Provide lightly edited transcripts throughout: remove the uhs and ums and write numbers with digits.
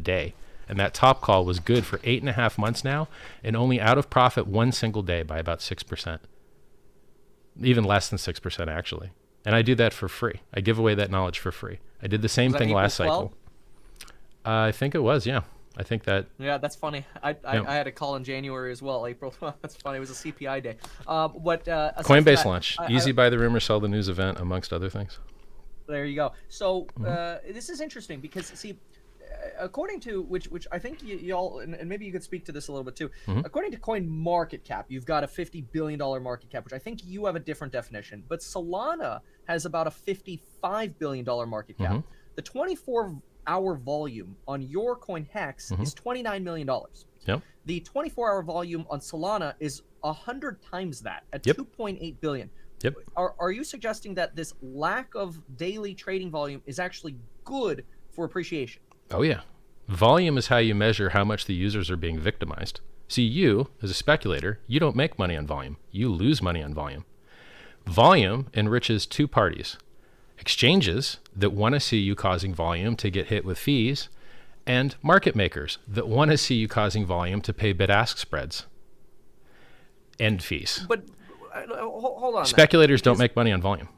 day. And that top call was good for 8.5 months now, and only out of profit one single day by about 6%. Even less than 6%, actually. And I do that for free. I give away that knowledge for free. I did the same thing last cycle. I think it was, yeah. I think that. Yeah, that's funny. I had a call in January as well, April. That's funny. It was a CPI day. Coinbase launch. Easy buy the rumor, sell the news event, amongst other things. There you go. So this is interesting because, see, according to which I think y'all, and maybe you could speak to this a little bit too. According to Coin Market Cap, you've got a $50 billion market cap, which I think you have a different definition. But Solana has about a $55 billion market cap. The 24-hour volume on your coin Hex is $29 million. Yep. The 24-hour volume on Solana is 100 times that at $2.8 billion. Yep. Are you suggesting that this lack of daily trading volume is actually good for appreciation? Oh, yeah. Volume is how you measure how much the users are being victimized. See, you, as a speculator, you don't make money on volume. You lose money on volume. Volume enriches two parties. Exchanges that want to see you causing volume to get hit with fees, and market makers that want to see you causing volume to pay bid-ask spreads and fees. But hold on. Speculators don't make money on volume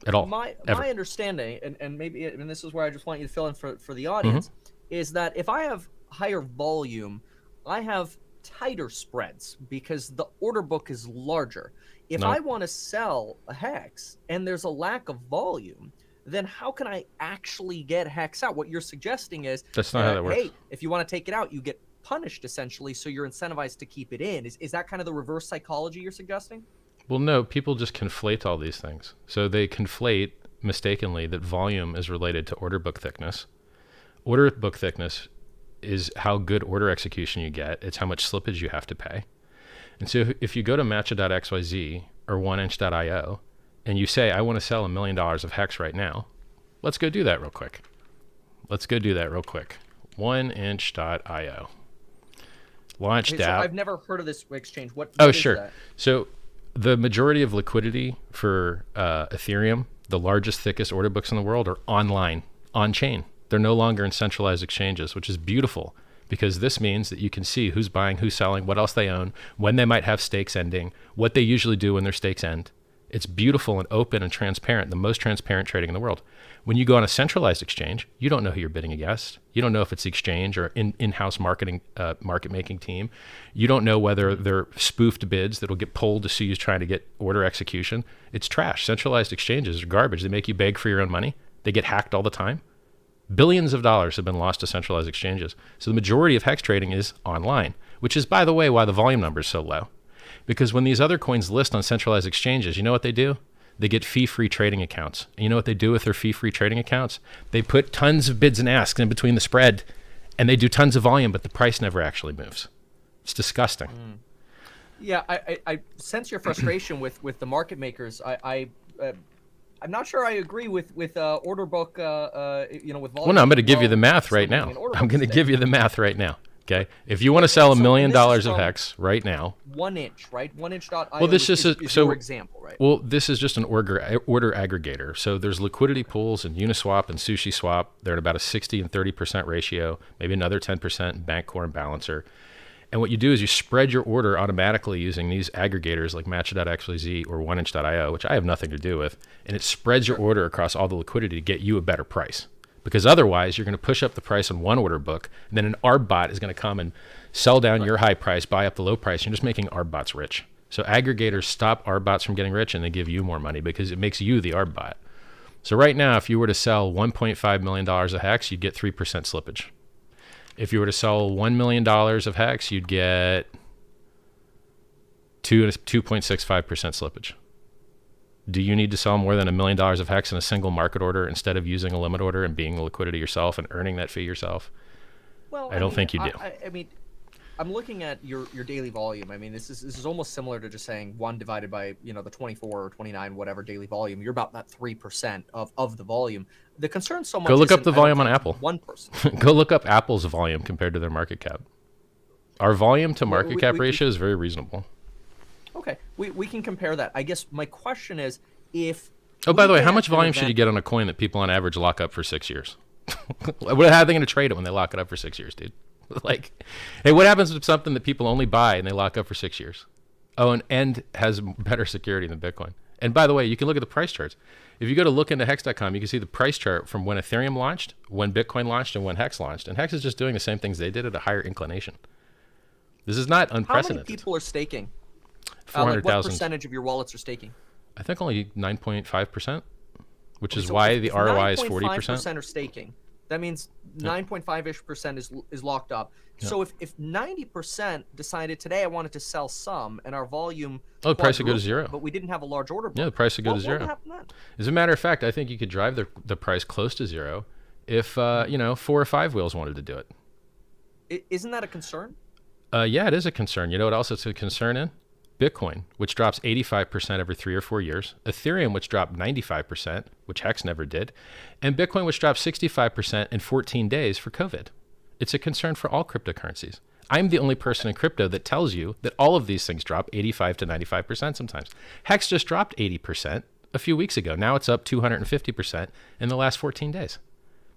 at all. My understanding, and maybe, and this is where I just want you to fill in for the audience, is that if I have higher volume, I have tighter spreads because the order book is larger. If I want to sell a Hex and there's a lack of volume, then how can I actually get Hex out? What you're suggesting is that's not how that works. Hey, if you want to take it out, you get punished essentially, so you're incentivized to keep it in. Is that kind of the reverse psychology you're suggesting? Well, no, people just conflate all these things. So they conflate mistakenly that volume is related to order book thickness. Order book thickness is how good order execution you get. It's how much slippage you have to pay. And so if you go to matcha.xyz or 1inch.io and you say, I want to sell $1 million of Hex right now, let's go do that real quick. 1inch.io. Launched Okay, so app. I've never heard of this exchange. What oh, is sure. that? So the majority of liquidity for Ethereum, the largest, thickest order books in the world, are online, on-chain. They're no longer in centralized exchanges, which is beautiful because this means that you can see who's buying, who's selling, what else they own, when they might have stakes ending, what they usually do when their stakes end. It's beautiful and open and transparent, the most transparent trading in the world. When you go on a centralized exchange, you don't know who you're bidding against. You don't know if it's the exchange or in-house market-making team. You don't know whether they're spoofed bids that will get pulled to see who's trying to get order execution. It's trash. Centralized exchanges are garbage. They make you beg for your own money. They get hacked all the time. Billions of dollars have been lost to centralized exchanges. So the majority of Hex trading is online, which is, by the way, why the volume number is so low. Because when these other coins list on centralized exchanges, you know what they do? They get fee-free trading accounts. And you know what they do with their fee-free trading accounts? They put tons of bids and asks in between the spread, and they do tons of volume, but the price never actually moves. It's disgusting. Yeah, I sense your frustration with the market makers. I'm not sure I agree with order book, with volume. Well, no, I'm going to give you the math right now. I'm going to give you the math right now. Okay, if you want to sell $1 million of Hex right now, 1inch, right? 1inch.io. Well, this is your example, right? Well, this is just an order aggregator. So there's liquidity pools and Uniswap and SushiSwap. They're at about a 60 and 30% ratio, maybe another 10% in Bancor and Balancer. And what you do is you spread your order automatically using these aggregators like matcha.xyz or 1inch.io, which I have nothing to do with, and it spreads your order across all the liquidity to get you a better price. Because otherwise, you're going to push up the price on one order book, and then an ARB bot is going to come and sell down your high price, buy up the low price. You're just making ARB bots rich. So aggregators stop ARB bots from getting rich, and they give you more money because it makes you the ARB bot. So right now, if you were to sell $1.5 million of Hex, you'd get 3% slippage. If you were to sell $1 million of Hex, you'd get 2.65% slippage. Do you need to sell more than $1 million of Hex in a single market order instead of using a limit order and being the liquidity yourself and earning that fee yourself? Well, I don't think you do. I mean, I'm looking at your daily volume. I mean, this is almost similar to just saying 1 divided by the 24 or 29 whatever daily volume. You're about that 3% of the volume. The concern so much. Go look up the volume on Apple. 1%. Go look up Apple's volume compared to their market cap. Our volume to market cap ratio is very reasonable. Okay, we can compare that. I guess my question is if. Oh, by the way, how much volume should you get on a coin that people on average lock up for 6 years? How are they going to trade it when they lock it up for 6 years, dude? Like, hey, what happens with something that people only buy and they lock up for 6 years? Oh, and has better security than Bitcoin. And by the way, you can look at the price charts. If you go to look into hex.com, you can see the price chart from when Ethereum launched, when Bitcoin launched, and when Hex launched. And Hex is just doing the same things they did at a higher inclination. This is not unprecedented. How many people are staking? 400,000. What percentage of your wallets are staking? I think only 9.5%, which is why the ROI is 40%. 9.5% are staking. That means 9.5-ish% is locked up. Yeah. So if 90% decided today I wanted to sell some and our volume, the price would go to zero. But we didn't have a large order book. Yeah, the price would go to zero. What would happen then? As a matter of fact, I think you could drive the price close to zero if 4 or 5 wheels wanted to do it. Isn't that a concern? Yeah, it is a concern. You know what else it's a concern in? Bitcoin, which drops 85% every 3 or 4 years, Ethereum, which dropped 95%, which Hex never did, and Bitcoin, which dropped 65% in 14 days for COVID. It's a concern for all cryptocurrencies. I'm the only person in crypto that tells you that all of these things drop 85 to 95% sometimes. Hex just dropped 80% a few weeks ago. Now it's up 250% in the last 14 days.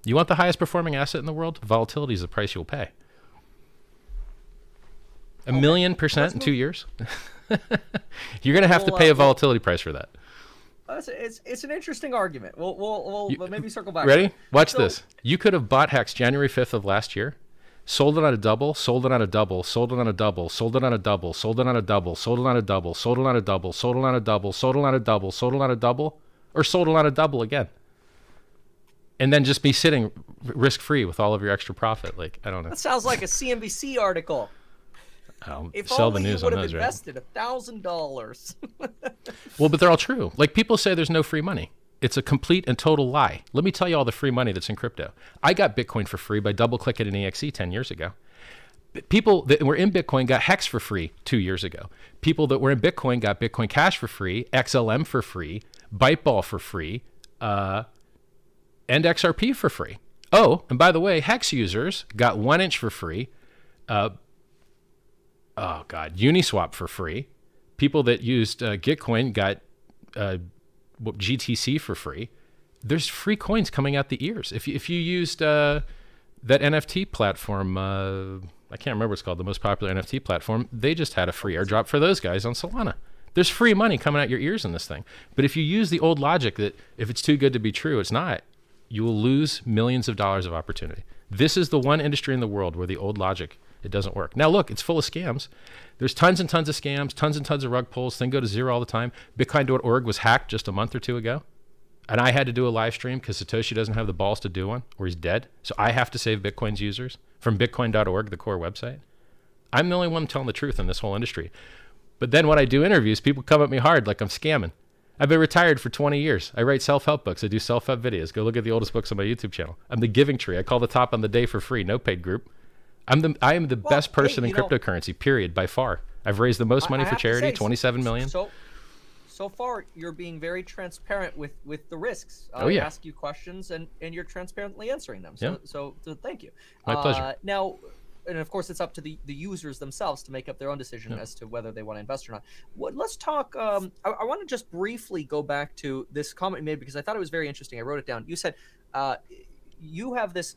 You want the highest performing asset in the world? Volatility is the price you'll pay. A million percent in 2 years? You're going to have to pay a volatility price for that. It's an interesting argument. We'll maybe circle back. Ready? Watch this. You could have bought Hex January 5th of last year, sold it on a double, sold it on a double, sold it on a double, sold it on a double, sold it on a double, sold it on a double, sold it on a double, sold it on a double, sold it on a double, sold it on a double, or sold it on a double again. And then just be sitting risk-free with all of your extra profit. Like, I don't know. That sounds like a CNBC article. If sell the only news you would on have those, right? invested $1,000. Well, but they're all true. Like, people say there's no free money. It's a complete and total lie. Let me tell you all the free money that's in crypto. I got Bitcoin for free by double-clicking an EXE 10 years ago. People that were in Bitcoin got Hex for free 2 years ago. People that were in Bitcoin got Bitcoin Cash for free, XLM for free, Byteball for free, and XRP for free. Oh, and by the way, Hex users got 1inch for free. Uniswap for free. People that used Gitcoin got GTC for free. There's free coins coming out the ears. If you used that NFT platform, I can't remember what it's called, the most popular NFT platform, they just had a free airdrop for those guys on Solana. There's free money coming out your ears in this thing. But if you use the old logic that if it's too good to be true, it's not, you will lose millions of dollars of opportunity. This is the one industry in the world where the old logic, it doesn't work. Now, look, it's full of scams. There's tons and tons of scams, tons and tons of rug pulls. Things go to zero all the time. Bitcoin.org was hacked just a month or two ago. And I had to do a live stream because Satoshi doesn't have the balls to do one, or he's dead. So I have to save Bitcoin's users from Bitcoin.org, the core website. I'm the only one telling the truth in this whole industry. But then when I do interviews, people come at me hard like I'm scamming. I've been retired for 20 years. I write self-help books. I do self-help videos. Go look at the oldest books on my YouTube channel. I'm the Giving Tree. I call the top on the day for free. No paid group. I am the best person in cryptocurrency, period, by far. I've raised the most money for charity, $27 million. So far, you're being very transparent with the risks. I ask you questions, and you're transparently answering them. So thank you. My pleasure. Now, and of course, it's up to the users themselves to make up their own decision as to whether they want to invest or not. Let's talk. I want to just briefly go back to this comment you made because I thought it was very interesting. I wrote it down. You said you have this